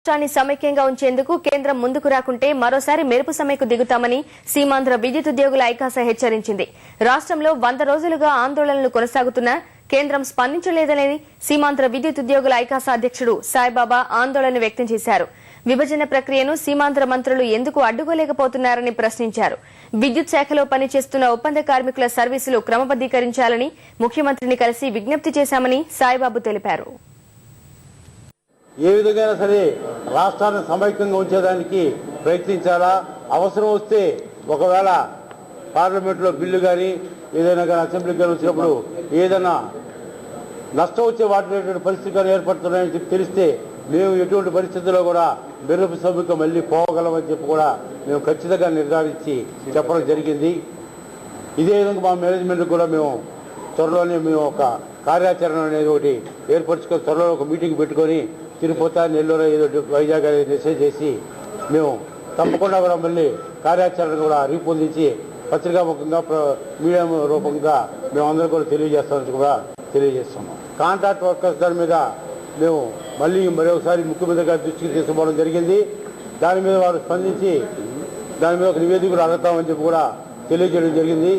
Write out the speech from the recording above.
రాష్ట్రాన్ని సమైక్యంగా ఉంచేందుకు కేంద్రం ముందుకు రాకుంటే మరోసారి మెరుపు సమ్మెకు దిగుతామని సీమాంధ్ర విద్యుత్ ఉద్యోగుల ఐకాస హెచ్చరించింది. రాష్ట్రంలో 100 రోజులుగా ఆందోళనలు కొనసాగుతున్నా కేంద్రం స్పందించలేదని సీమాంధ్ర విద్యుత్ ఉద్యోగుల ఐకాస అధ్యక్షుడు సాయిబాబా ఆందోళన వ్యక్తం చేశారు. విభజన ప్రక్రియను సీమాంధ్ర మంత్రులు ఎందుకు అడ్డుకోలేకపోతున్నారని ప్రశ్నించారు. విద్యుత్ శాఖలో పనిచేస్తున్న ఒప్పంద కార్మికుల సర్వీసులు క్రమబద్దీకరించాలని ముఖ్యమంత్రిని కలిసి విజ్ఞప్తి చేశామని సాయిబాబు తెలిపారు. ఏ విధంగా సరే రాష్ట్రాన్ని సమైక్యంగా ఉంచేదానికి ప్రయత్నించాలా. అవసరం వస్తే ఒకవేళ పార్లమెంట్లో బిల్లు కానీ ఏదైనా కానీ అసెంబ్లీకి కానీ వచ్చినప్పుడు ఏదైనా నష్టం వచ్చే వాటి పరిస్థితి కానీ ఏర్పడుతున్నాయని చెప్పి తెలిస్తే మేము ఎటువంటి పరిస్థితుల్లో కూడా మెరుపు సభకు మళ్ళీ పోగలమని చెప్పి కూడా మేము ఖచ్చితంగా నిర్ధారించి చెప్పడం జరిగింది. ఇదే విధంగా మా మేనేజ్మెంట్ కూడా మేము త్వరలోనే మేము ఒక కార్యాచరణ అనేది ఒకటి ఏర్పరచుకొని త్వరలో ఒక మీటింగ్ పెట్టుకొని తిరుపతి నెల్లూరు ఏదో వైజాగ్ అనేది మెసేజ్ చేసి మేము తప్పకుండా కూడా మళ్ళీ కార్యాచరణ కూడా రూపొందించి పత్రికాముఖంగా మీడియా రూపంగా మేమందరం కూడా తెలియజేస్తామని కూడా తెలియజేస్తున్నాం. కాంట్రాక్ట్ వర్కర్స్ దాని మీద మేము మళ్ళీ మరొకసారి ముఖ్యమంత్రి గారి దృష్టికి తీసుకోవడం జరిగింది. దాని మీద వారు స్పందించి దాని మీద ఒక నివేదిక కూడా అడుగుతామని చెప్పి కూడా తెలియజేయడం జరిగింది.